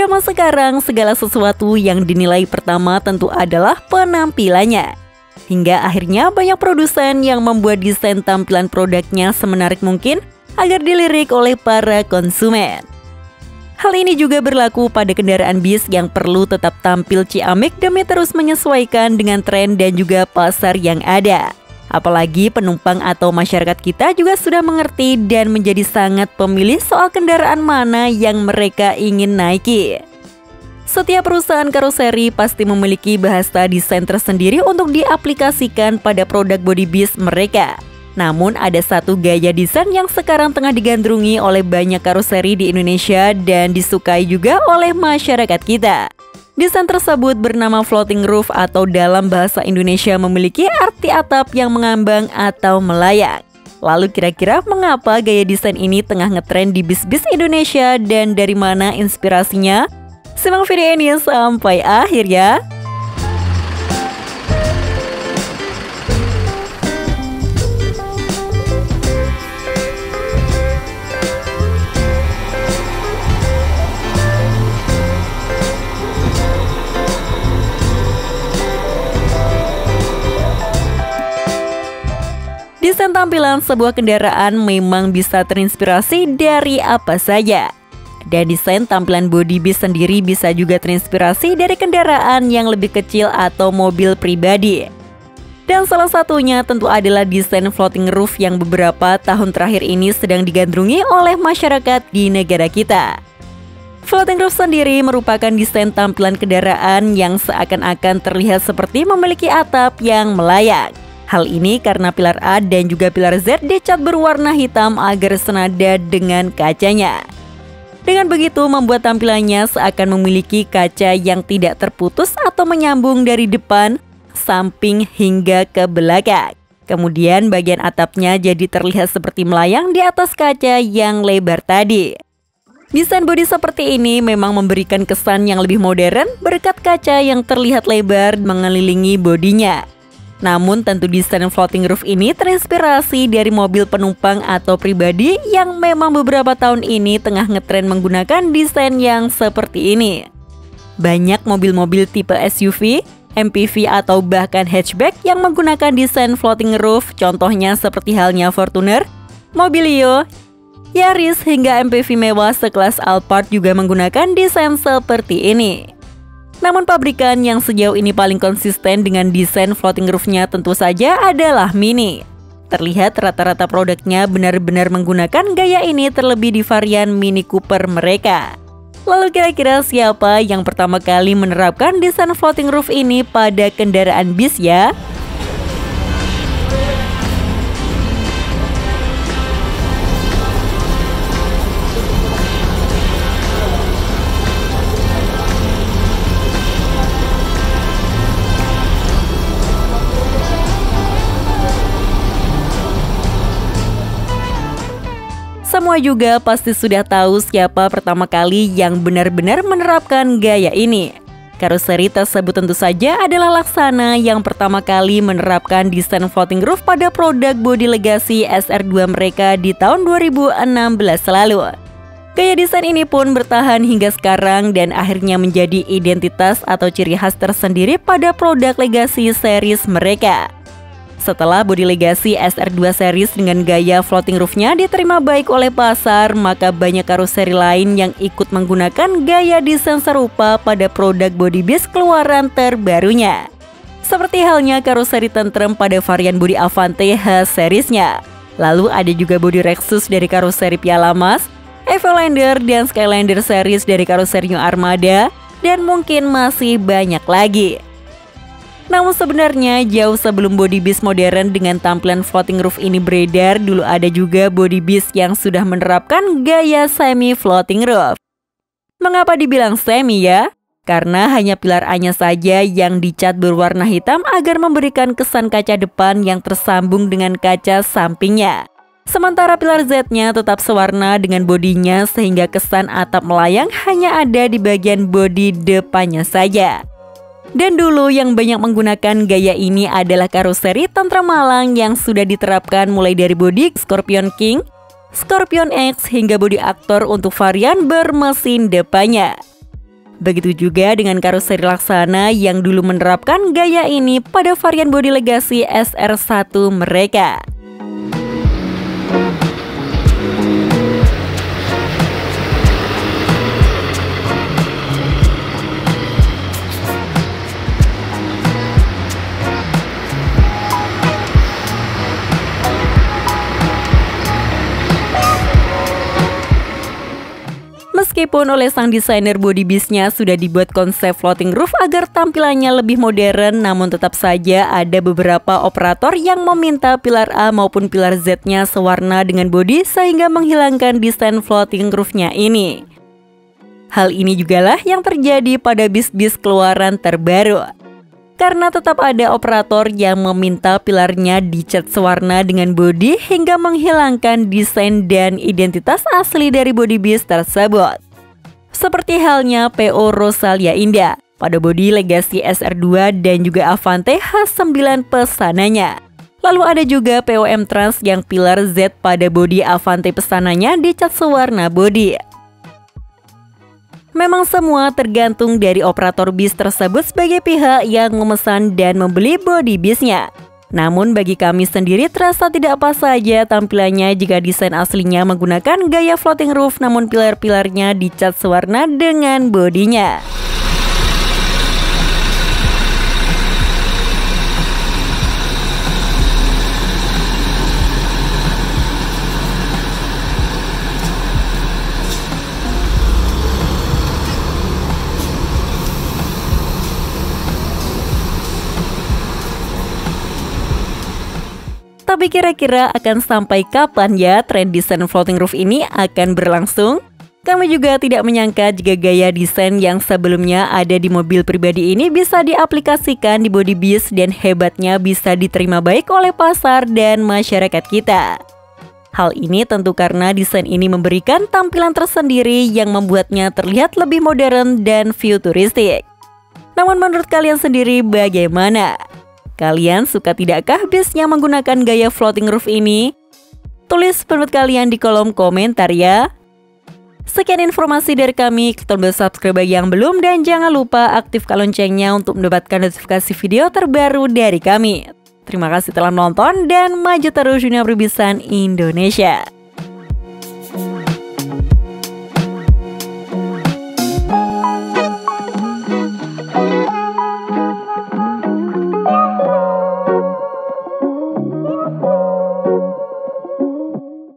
zaman sekarang, segala sesuatu yang dinilai pertama tentu adalah penampilannya. Hingga akhirnya banyak produsen yang membuat desain tampilan produknya semenarik mungkin agar dilirik oleh para konsumen. Hal ini juga berlaku pada kendaraan bis yang perlu tetap tampil ciamik demi terus menyesuaikan dengan tren dan juga pasar yang ada. Apalagi penumpang atau masyarakat kita juga sudah mengerti dan menjadi sangat pemilih soal kendaraan mana yang mereka ingin naiki. Setiap perusahaan karoseri pasti memiliki bahasa desain tersendiri untuk diaplikasikan pada produk body bis mereka. Namun ada satu gaya desain yang sekarang tengah digandrungi oleh banyak karoseri di Indonesia dan disukai juga oleh masyarakat kita. Desain tersebut bernama floating roof atau dalam bahasa Indonesia memiliki arti atap yang mengambang atau melayang. Lalu kira-kira mengapa gaya desain ini tengah ngetren di bis-bis Indonesia dan dari mana inspirasinya? Simak video ini sampai akhir ya. Desain tampilan sebuah kendaraan memang bisa terinspirasi dari apa saja. Dan desain tampilan body bis sendiri bisa juga terinspirasi dari kendaraan yang lebih kecil atau mobil pribadi. Dan salah satunya tentu adalah desain floating roof yang beberapa tahun terakhir ini sedang digandrungi oleh masyarakat di negara kita. Floating roof sendiri merupakan desain tampilan kendaraan yang seakan-akan terlihat seperti memiliki atap yang melayang. Hal ini karena pilar A dan juga pilar Z dicat berwarna hitam agar senada dengan kacanya. Dengan begitu membuat tampilannya seakan memiliki kaca yang tidak terputus atau menyambung dari depan, samping hingga ke belakang. Kemudian bagian atapnya jadi terlihat seperti melayang di atas kaca yang lebar tadi. Desain bodi seperti ini memang memberikan kesan yang lebih modern berkat kaca yang terlihat lebar mengelilingi bodinya. Namun tentu desain floating roof ini terinspirasi dari mobil penumpang atau pribadi yang memang beberapa tahun ini tengah ngetren menggunakan desain yang seperti ini. Banyak mobil-mobil tipe SUV, MPV atau bahkan hatchback yang menggunakan desain floating roof, contohnya seperti halnya Fortuner, Mobilio, Yaris hingga MPV mewah sekelas Alphard juga menggunakan desain seperti ini. Namun pabrikan yang sejauh ini paling konsisten dengan desain floating roof-nya tentu saja adalah Mini. Terlihat rata-rata produknya benar-benar menggunakan gaya ini terlebih di varian Mini Cooper mereka. Lalu kira-kira siapa yang pertama kali menerapkan desain floating roof ini pada kendaraan bis ya? Semua juga pasti sudah tahu siapa pertama kali yang benar-benar menerapkan gaya ini. Karoseri tersebut tentu saja adalah Laksana yang pertama kali menerapkan desain floating roof pada produk bodi Legacy SR2 mereka di tahun 2016 lalu. Gaya desain ini pun bertahan hingga sekarang dan akhirnya menjadi identitas atau ciri khas tersendiri pada produk Legacy series mereka. Setelah bodi Legacy SR2 series dengan gaya floating roof-nya diterima baik oleh pasar, maka banyak karoseri lain yang ikut menggunakan gaya desain serupa pada produk bodi bis keluaran terbarunya. Seperti halnya karoseri Tentrem pada varian bodi Avante H seriesnya. Lalu ada juga bodi Rexus dari karoseri Piala Mas, Evolander dan Skylander series dari karoseri New Armada, dan mungkin masih banyak lagi. Namun sebenarnya jauh sebelum body bis modern dengan tampilan floating roof ini beredar, dulu ada juga body bis yang sudah menerapkan gaya semi floating roof. Mengapa dibilang semi ya? Karena hanya pilar A-nya saja yang dicat berwarna hitam agar memberikan kesan kaca depan yang tersambung dengan kaca sampingnya. Sementara pilar Z-nya tetap sewarna dengan bodinya sehingga kesan atap melayang hanya ada di bagian bodi depannya saja. Dan dulu yang banyak menggunakan gaya ini adalah karoseri Tentrem Malang yang sudah diterapkan mulai dari bodi Scorpion King, Scorpion X hingga bodi Aktor untuk varian bermesin depannya. Begitu juga dengan karoseri Laksana yang dulu menerapkan gaya ini pada varian bodi Legacy SR1 mereka. Meskipun oleh sang desainer body bisnya sudah dibuat konsep floating roof agar tampilannya lebih modern, namun tetap saja ada beberapa operator yang meminta pilar A maupun pilar Z-nya sewarna dengan body sehingga menghilangkan desain floating roof-nya ini. Hal ini jugalah yang terjadi pada bis-bis keluaran terbaru. Karena tetap ada operator yang meminta pilarnya dicat sewarna dengan bodi hingga menghilangkan desain dan identitas asli dari bodi bis tersebut. Seperti halnya PO Rosalia Indah pada bodi Legacy SR2 dan juga Avante H9 pesananya. Lalu ada juga PO M-Trans yang pilar Z pada bodi Avante pesananya dicat sewarna bodi. Memang semua tergantung dari operator bis tersebut sebagai pihak yang memesan dan membeli bodi bisnya. Namun bagi kami sendiri terasa tidak apa saja tampilannya jika desain aslinya menggunakan gaya floating roof namun pilar-pilarnya dicat sewarna dengan bodinya. Tapi kira-kira akan sampai kapan ya tren desain floating roof ini akan berlangsung? Kami juga tidak menyangka jika gaya desain yang sebelumnya ada di mobil pribadi ini bisa diaplikasikan di bodi bis dan hebatnya bisa diterima baik oleh pasar dan masyarakat kita. Hal ini tentu karena desain ini memberikan tampilan tersendiri yang membuatnya terlihat lebih modern dan futuristik. Namun menurut kalian sendiri bagaimana? Kalian suka tidakkah bis yang menggunakan gaya floating roof ini? Tulis pendapat kalian di kolom komentar ya. Sekian informasi dari kami, klik tombol subscribe bagi yang belum dan jangan lupa aktifkan loncengnya untuk mendapatkan notifikasi video terbaru dari kami. Terima kasih telah menonton dan maju terus dunia perbisan Indonesia.